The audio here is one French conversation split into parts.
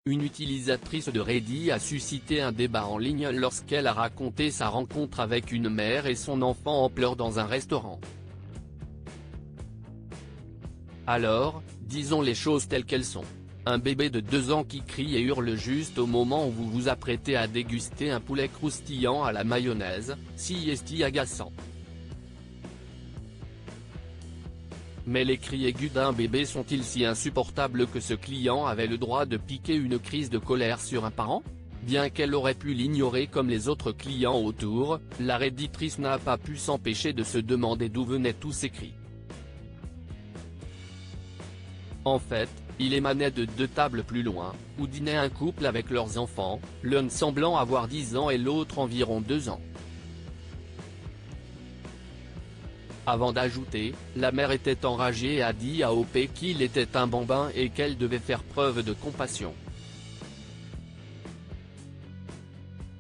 Une utilisatrice de Reddit a suscité un débat en ligne lorsqu'elle a raconté sa rencontre avec une mère et son enfant en pleurs dans un restaurant. Alors, disons les choses telles qu'elles sont. Un bébé de 2 ans qui crie et hurle juste au moment où vous vous apprêtez à déguster un poulet croustillant à la mayonnaise, si est-il agaçant. Mais les cris aigus d'un bébé sont-ils si insupportables que ce client avait le droit de piquer une crise de colère sur un parent? Bien qu'elle aurait pu l'ignorer comme les autres clients autour, la redditrice n'a pas pu s'empêcher de se demander d'où venaient tous ces cris. En fait, il émanait de 2 tables plus loin, où dînait un couple avec leurs enfants, l'un semblant avoir 10 ans et l'autre environ 2 ans. Avant d'ajouter, la mère était enragée et a dit à OP qu'il était un bambin et qu'elle devait faire preuve de compassion.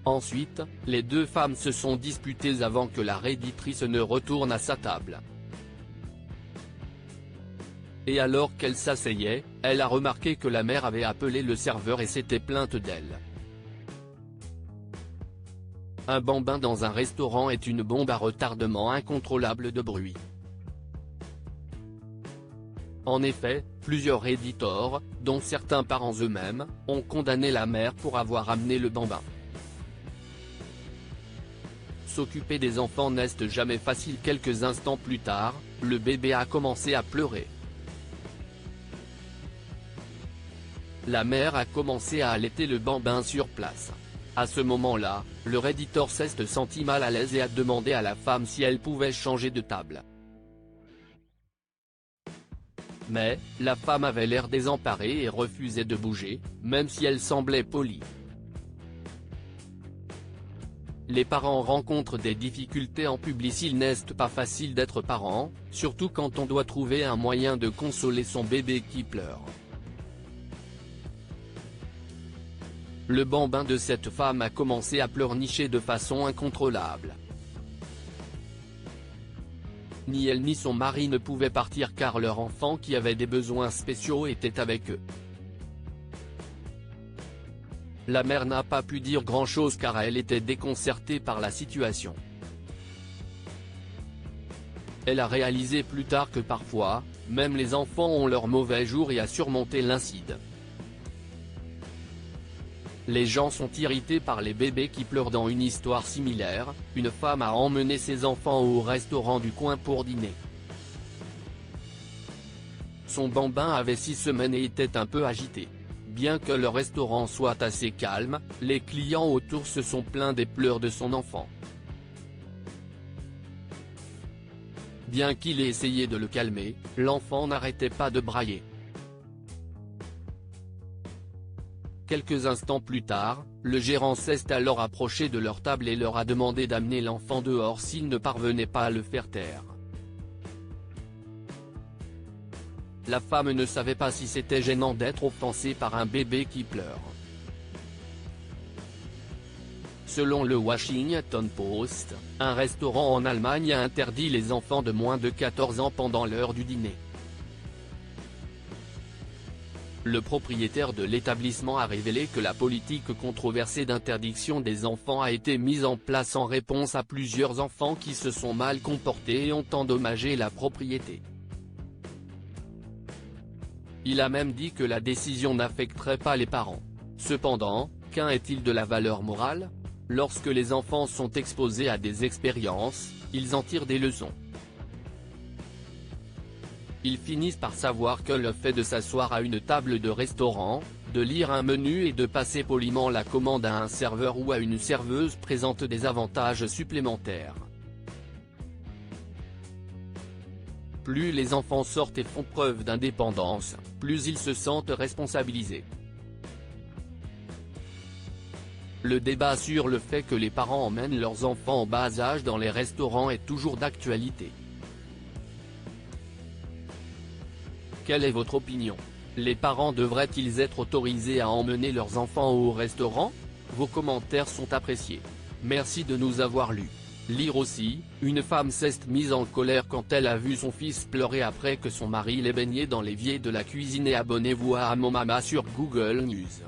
Ensuite, les 2 femmes se sont disputées avant que la redditrice ne retourne à sa table. Et alors qu'elle s'asseyait, elle a remarqué que la mère avait appelé le serveur et s'était plainte d'elle. Un bambin dans un restaurant est une bombe à retardement incontrôlable de bruit. En effet, plusieurs redditors, dont certains parents eux-mêmes, ont condamné la mère pour avoir amené le bambin. S'occuper des enfants n'est jamais facile. Quelques instants plus tard, le bébé a commencé à pleurer. La mère a commencé à allaiter le bambin sur place. À ce moment-là, le redditor s'est senti mal à l'aise et a demandé à la femme si elle pouvait changer de table. Mais, la femme avait l'air désemparée et refusait de bouger, même si elle semblait polie. Les parents rencontrent des difficultés en public. Il n'est pas facile d'être parent, surtout quand on doit trouver un moyen de consoler son bébé qui pleure. Le bambin de cette femme a commencé à pleurnicher de façon incontrôlable. Ni elle ni son mari ne pouvaient partir car leur enfant qui avait des besoins spéciaux était avec eux. La mère n'a pas pu dire grand-chose car elle était déconcertée par la situation. Elle a réalisé plus tard que parfois, même les enfants ont leurs mauvais jours et a surmonté l'incident. Les gens sont irrités par les bébés qui pleurent. Dans une histoire similaire, une femme a emmené ses enfants au restaurant du coin pour dîner. Son bambin avait 6 semaines et était un peu agité. Bien que le restaurant soit assez calme, les clients autour se sont plaints des pleurs de son enfant. Bien qu'il ait essayé de le calmer, l'enfant n'arrêtait pas de brailler. Quelques instants plus tard, le gérant s'est alors approché de leur table et leur a demandé d'amener l'enfant dehors s'il ne parvenait pas à le faire taire. La femme ne savait pas si c'était gênant d'être offensée par un bébé qui pleure. Selon le Washington Post, un restaurant en Allemagne a interdit les enfants de moins de 14 ans pendant l'heure du dîner. Le propriétaire de l'établissement a révélé que la politique controversée d'interdiction des enfants a été mise en place en réponse à plusieurs enfants qui se sont mal comportés et ont endommagé la propriété. Il a même dit que la décision n'affecterait pas les parents. Cependant, qu'en est-il de la valeur morale? Lorsque les enfants sont exposés à des expériences, ils en tirent des leçons. Ils finissent par savoir que le fait de s'asseoir à une table de restaurant, de lire un menu et de passer poliment la commande à un serveur ou à une serveuse présente des avantages supplémentaires. Plus les enfants sortent et font preuve d'indépendance, plus ils se sentent responsabilisés. Le débat sur le fait que les parents emmènent leurs enfants en bas âge dans les restaurants est toujours d'actualité. Quelle est votre opinion? Les parents devraient-ils être autorisés à emmener leurs enfants au restaurant? Vos commentaires sont appréciés. Merci de nous avoir lus. Lire aussi, une femme s'est mise en colère quand elle a vu son fils pleurer après que son mari l'ait baigné dans l'évier de la cuisine. Et abonnez-vous à Mon Mama sur Google News.